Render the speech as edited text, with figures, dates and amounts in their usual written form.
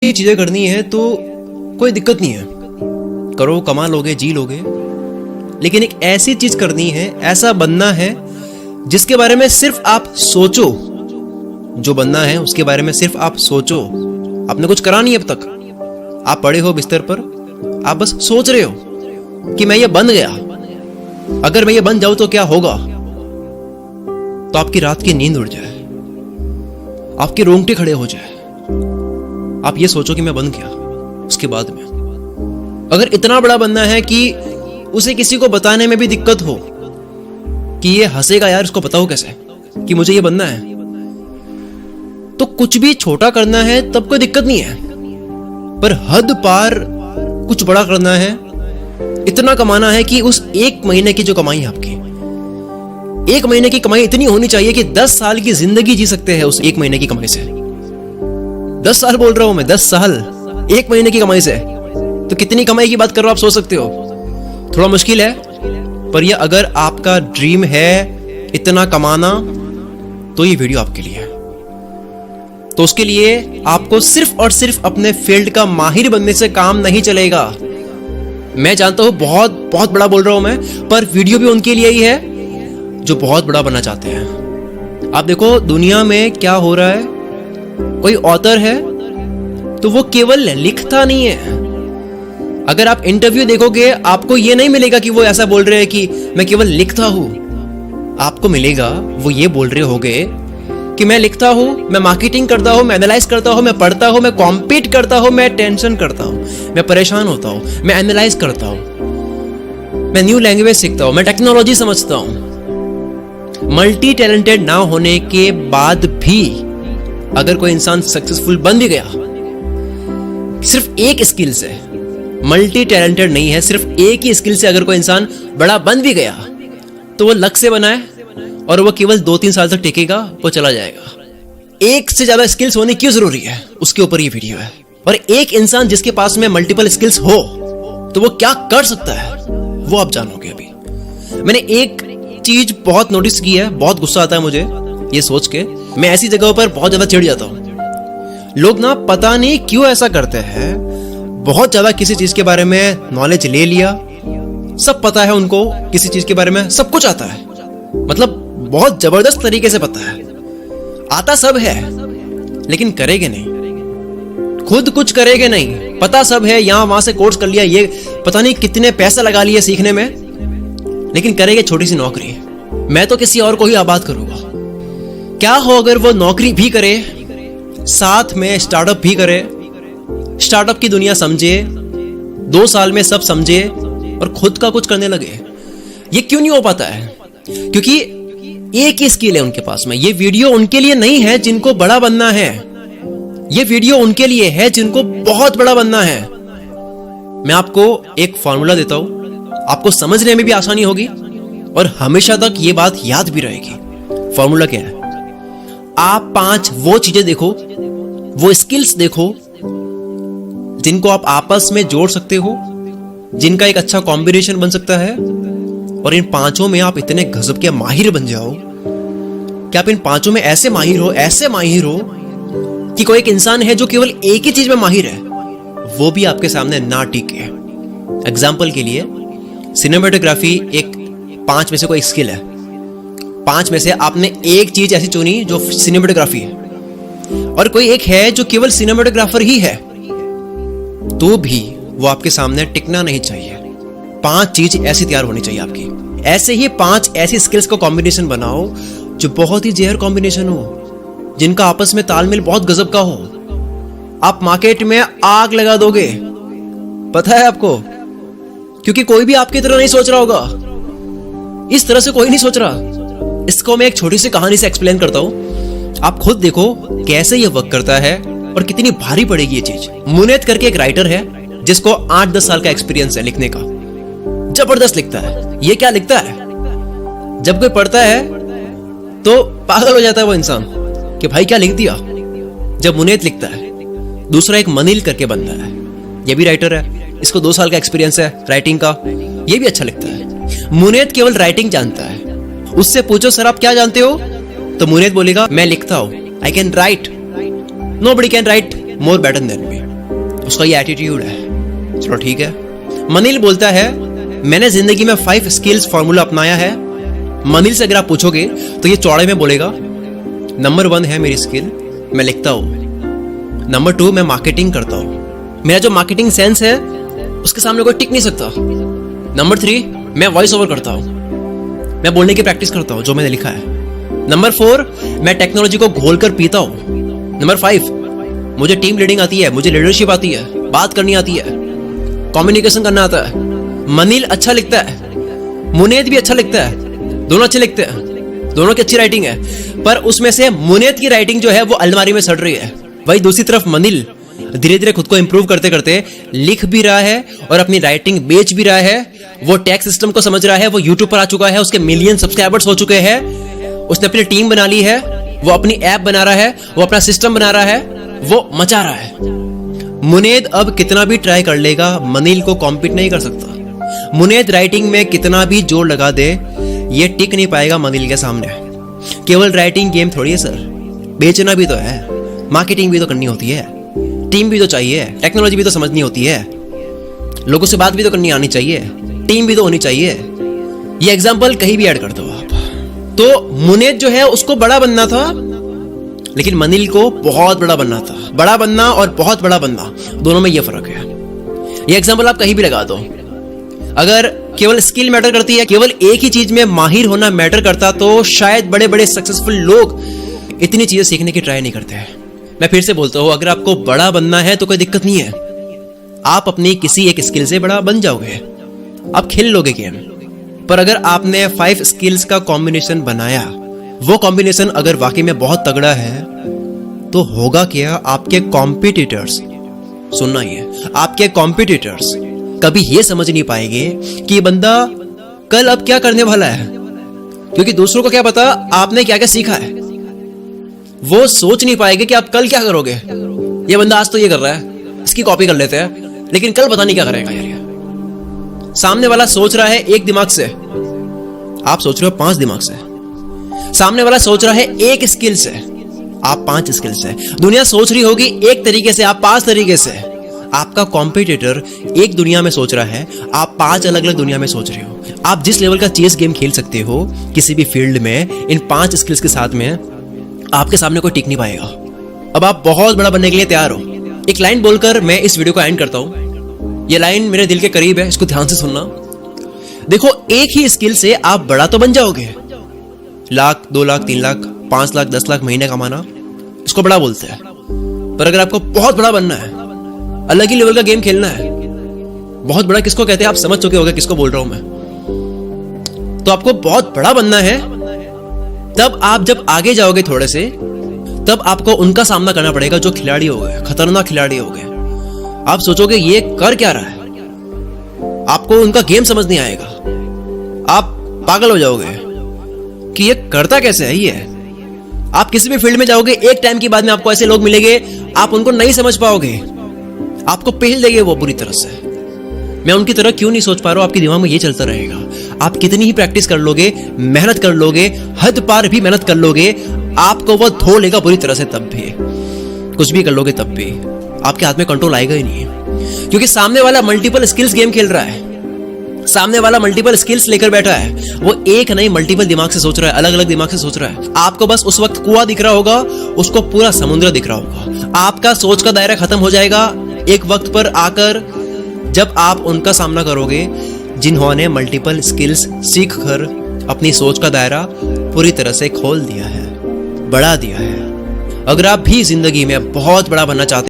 ये चीजें करनी है तो कोई दिक्कत नहीं है, करो, कमा लोगे, जी लोगे। लेकिन एक ऐसी चीज करनी है, ऐसा बनना है जिसके बारे में सिर्फ आप सोचो। जो बनना है उसके बारे में सिर्फ आप सोचो। आपने कुछ करा नहीं अब तक, आप पड़े हो बिस्तर पर, आप बस सोच रहे हो कि मैं ये बन गया, अगर मैं ये बन जाऊं तो क्या होगा। तो आपकी रात की नींद उड़ जाए, आपके रोंगटे खड़े हो जाए, आप ये सोचो कि मैं बन गया। उसके बाद में अगर इतना बड़ा बनना है कि उसे किसी को बताने में भी दिक्कत हो कि ये हंसेगा यार, इसको बताओ कैसे कि मुझे ये बनना है, तो कुछ भी छोटा करना है तब कोई दिक्कत नहीं है। पर हद पार कुछ बड़ा करना है, इतना कमाना है कि उस एक महीने की जो कमाई है आपकी, एक महीने की कमाई इतनी होनी चाहिए कि 10 साल की जिंदगी जी सकते हैं उस एक महीने की कमाई से। 10 साल बोल रहा हूं मैं, 10 साल एक महीने की कमाई से। तो कितनी कमाई की बात कर रहे हो आप, सोच सकते हो। थोड़ा मुश्किल है, पर ये अगर आपका ड्रीम है इतना कमाना, तो ये वीडियो आपके लिए है। तो उसके लिए आपको सिर्फ और सिर्फ अपने फील्ड का माहिर बनने से काम नहीं चलेगा। मैं जानता हूं बहुत बहुत बड़ा बोल रहा हूं मैं, पर वीडियो भी उनके लिए ही है जो बहुत बड़ा बनना चाहते हैं। आप देखो दुनिया में क्या हो रहा है, कोई ऑथर है तो वो केवल लिखता नहीं है। अगर आप इंटरव्यू देखोगे आपको ये नहीं मिलेगा कि वो ऐसा बोल रहे हैं कि मैं केवल लिखता हूं। आपको मिलेगा वो ये बोल रहे होंगे कि मैं लिखता हूं, मैं मार्केटिंग करता हूं, मैं एनालाइज करता हूं, मैं पढ़ता हूं, मैं कॉम्पीट करता हूं, मैं टेंशन करता हूं, मैं परेशान होता हूं, मैं एनालाइज करता हूं, मैं न्यू लैंग्वेज सीखता हूं, मैं टेक्नोलॉजी समझता हूं। मल्टी टैलेंटेड ना होने के बाद भी अगर कोई इंसान सक्सेसफुल बन भी गया सिर्फ एक स्किल से, मल्टी टैलेंटेड नहीं है, सिर्फ एक ही स्किल से अगर कोई इंसान बड़ा बन भी गया, तो वो लक से बना है और वो केवल 2-3 साल तक टिकेगा, वो चला जाएगा। एक से ज्यादा स्किल्स होनी क्यों जरूरी है, उसके ऊपर ये वीडियो है। और एक इंसान जिसके पास में मल्टीपल स्किल्स हो तो वो क्या कर सकता है, वो आप जानोगे अभी। मैंने एक चीज बहुत नोटिस की है, बहुत गुस्सा आता है मुझे ये सोच के, मैं ऐसी जगहों पर बहुत ज्यादा चिढ़ जाता हूं। लोग ना पता नहीं क्यों ऐसा करते हैं, बहुत ज्यादा किसी चीज के बारे में नॉलेज ले लिया, सब पता है उनको, किसी चीज के बारे में सब कुछ आता है, मतलब बहुत जबरदस्त तरीके से पता है, आता सब है, लेकिन करेंगे नहीं, खुद कुछ करेंगे नहीं। पता सब है, यहां वहां से कोर्स कर लिया, ये पता नहीं कितने पैसे लगा लिए सीखने में, लेकिन करेंगे छोटी सी नौकरी, मैं तो किसी और को ही आबाद करूंगा। क्या हो अगर वो नौकरी भी करे, साथ में स्टार्टअप भी करे, स्टार्टअप की दुनिया समझे, 2 साल में सब समझे और खुद का कुछ करने लगे। ये क्यों नहीं हो पाता है? क्योंकि एक ही स्किल है उनके पास में। ये वीडियो उनके लिए नहीं है जिनको बड़ा बनना है, ये वीडियो उनके लिए है जिनको बहुत बड़ा बनना है। मैं आपको एक फॉर्मूला देता हूं, आपको समझने में भी आसानी होगी और हमेशा तक ये बात याद भी रहेगी। फॉर्मूला क्या है? आप 5 वो चीजें देखो, वो स्किल्स देखो जिनको आप आपस में जोड़ सकते हो, जिनका एक अच्छा कॉम्बिनेशन बन सकता है, और इन 5 में आप इतने गजब के माहिर बन जाओ कि आप इन 5 में ऐसे माहिर हो, ऐसे माहिर हो कि कोई एक इंसान है जो केवल एक ही चीज में माहिर है, वो भी आपके सामने ना टिके। एग्जाम्पल के लिए सिनेमेटोग्राफी एक 5 में से कोई स्किल है, 5 में से आपने एक चीज ऐसी चुनी जो सिनेमेटोग्राफी है, और कोई एक है जो केवल सिनेमेटोग्राफर ही है, तो भी वो आपके सामने टिकना नहीं चाहिए। 5 चीज ऐसी तैयार होनी चाहिए आपकी। ऐसे ही 5 ऐसी स्किल्स का कॉम्बिनेशन बनाओ जो बहुत ही जेहर कॉम्बिनेशन हो, जिनका आपस में तालमेल बहुत गजब का हो। आप मार्केट में आग लगा दोगे, पता है आपको, क्योंकि कोई भी आपकी तरह नहीं सोच रहा होगा, इस तरह से कोई नहीं सोच रहा। इसको मैं एक छोटी सी कहानी से एक्सप्लेन करता हूं, आप खुद देखो कैसे ये वर्क करता है और कितनी भारी पड़ेगी ये चीज। मुनेत करके एक राइटर है जिसको 8-10 साल का एक्सपीरियंस है लिखने का, जबरदस्त लिखता है। ये क्या लिखता है, जब कोई पढ़ता है तो पागल हो जाता है वो इंसान कि भाई क्या लिख दिया। जब मुनेत लिखता है, दूसरा एक मनील करके बंदा है, ये भी राइटर है, इसको 2 साल का एक्सपीरियंस है राइटिंग का, ये भी अच्छा लिखता है। मुनेत केवल राइटिंग जानता है, उससे पूछो सर आप क्या जानते हो, तो मुनेत बोलेगा मैं लिखता हूं, I can write, nobody can write more better than me। उसका ये एटीट्यूड है। चलो ठीक है। मनील बोलता है मैंने जिंदगी में 5 स्किल्स फॉर्मूला अपनाया है। मनील से अगर आप पूछोगे तो ये चौड़े में बोलेगा, नंबर 1 है मेरी स्किल, मैं लिखता हूं। नंबर 2, मैं मार्केटिंग करता हूं, मेरा जो मार्केटिंग सेंस है उसके सामने कोई टिक नहीं सकता। नंबर 3, मैं वॉइस ओवर करता हूं, मैं बोलने की प्रैक्टिस करता हूं जो मैंने लिखा है। नंबर 4, मैं टेक्नोलॉजी को घोल कर पीता हूं। नंबर 5, मुझे टीम लीडिंग आती है, मुझे लीडरशिप आती है, बात करनी आती है, कम्युनिकेशन करना आता है। मनील अच्छा लिखता है, मुनेद भी अच्छा लिखता है, दोनों अच्छे लिखते हैं, दोनों की अच्छी राइटिंग है, पर उसमें से मुनेद की राइटिंग जो है वो अलमारी में सड़ रही है। वही दूसरी तरफ मनील धीरे धीरे खुद को इंप्रूव करते करते लिख भी रहा है और अपनी राइटिंग बेच भी रहा है। वो टैक्स सिस्टम को समझ रहा है, वो यूट्यूब पर आ चुका है, उसके मिलियन सब्सक्राइबर्स हो चुके हैं, उसने अपनी टीम बना ली है, वो अपनी ऐप बना रहा है, वो अपना सिस्टम बना रहा है, वो मचा रहा है। मुनेद अब कितना भी ट्राई कर लेगा, मनील को कॉम्पीट नहीं कर सकता। मुनेद राइटिंग में कितना भी जोर लगा दे, ये टिक नहीं पाएगा मनील के सामने। केवल राइटिंग गेम थोड़ी है सर, बेचना भी तो है, मार्केटिंग भी तो करनी होती है, टीम भी तो चाहिए, टेक्नोलॉजी भी तो समझनी होती है, लोगों से बात भी तो करनी आनी चाहिए, टीम भी तो होनी चाहिए। ये एग्जांपल कहीं भी ऐड कर दो आप। तो मुनेद जो है उसको बड़ा बनना था, लेकिन मनील को बहुत बड़ा बनना था। बड़ा बनना और बहुत बड़ा बनना, दोनों में ये फर्क है। ये एग्जांपल आप कहीं भी लगा दो। अगर केवल स्किल मैटर करती है, केवल एक ही चीज में माहिर होना मैटर करता, तो शायद बड़े बड़े सक्सेसफुल लोग इतनी चीजें सीखने की ट्राई नहीं करते हैं। मैं फिर से बोलता हूं, अगर आपको बड़ा बनना है तो कोई दिक्कत नहीं है, आप अपनी किसी एक स्किल से बड़ा बन जाओगे, आप खेल लोगे गेम। पर अगर आपने 5 स्किल्स का कॉम्बिनेशन बनाया, वो कॉम्बिनेशन अगर वाकई में बहुत तगड़ा है, तो होगा क्या, आपके कॉम्पिटिटर्स, सुनना ये, आपके कॉम्पिटिटर्स कभी ये समझ नहीं पाएंगे कि ये बंदा कल अब क्या करने वाला है, क्योंकि दूसरों को क्या पता आपने क्या क्या सीखा है। वो सोच नहीं पाएंगे कि आप कल क्या करोगे। ये बंदा आज तो ये कर रहा है, इसकी कॉपी कर लेते हैं, लेकिन कल पता नहीं क्या करेगा यार। सामने वाला सोच रहा है एक दिमाग से, आप सोच रहे हो 5 दिमाग से। सामने वाला सोच रहा है एक स्किल से, आप 5 स्किल से। दुनिया सोच रही होगी एक तरीके से, आप 5 तरीके से। आपका कॉम्पिटिटर एक दुनिया में सोच रहा है, आप 5 अलग अलग दुनिया में सोच रहे हो। आप जिस लेवल का चेस गेम खेल सकते हो किसी भी फील्ड में, इन 5 स्किल्स के साथ में आपके सामने कोई टिक नहीं पाएगा। अब आप बहुत बड़ा बनने के लिए तैयार हो। एक लाइन बोलकर मैं इस वीडियो को एंड करता हूं। ये लाइन मेरे दिल के करीब है, इसको ध्यान से सुनना। देखो, एक ही स्किल से आप बड़ा तो बन जाओगे, 1 लाख, 2 लाख, 3 लाख, 5 लाख, 10 लाख महीने कमाना, इसको बड़ा बोलते हैं। पर अगर आपको बहुत बड़ा बनना है, अलग ही लेवल का गेम खेलना है, बहुत बड़ा किसको कहते हैं आप समझ चुके होंगे किसको बोल रहा हूं मैं। तो आपको बहुत बड़ा बनना है, तब आप जब आगे जाओगे थोड़े से, तब आपको उनका सामना करना पड़ेगा जो खिलाड़ी हो गए, खतरनाक खिलाड़ी हो गए। आप सोचोगे ये कर क्या रहा है, आपको उनका गेम समझ नहीं आएगा, आप पागल हो जाओगे कि ये करता कैसे है ये। आप किसी भी फील्ड में जाओगे, एक टाइम के बाद में आपको ऐसे लोग मिलेंगे, आप उनको नहीं समझ पाओगे, आपको पहल देंगे वो बुरी तरह से। मैं उनकी तरह क्यों नहीं सोच पा रहा हूं, आपके दिमाग में ये चलता रहेगा। आप कितनी ही प्रैक्टिस कर लोगे, मेहनत कर लोगे, हद पार भी मेहनत कर लोगे, आपको वो धो लेगा बुरी तरह से। तब भी कुछ भी कर लोगे, तब भी आपके हाथ में कंट्रोल आएगा ही नहीं, क्योंकि सामने वाला मल्टीपल स्किल्स गेम खेल रहा है। सामने वाला मल्टीपल स्किल्स लेकर बैठा है, वो एक नहीं मल्टीपल दिमाग से सोच रहा है, अलग अलग दिमाग से सोच रहा है। आपको बस उस वक्त कुआं दिख रहा होगा, उसको पूरा समुद्र दिख रहा होगा। आपका सोच का दायरा खत्म हो जाएगा एक वक्त पर आकर, जब आप उनका सामना करोगे जिन्होंने मल्टीपल स्किल्स सीख कर अपनी सोच का दायरा पूरी तरह से खोल दिया है, बढ़ा दिया है। अगर आप भी जिंदगी में बहुत बड़ा बनना चाहते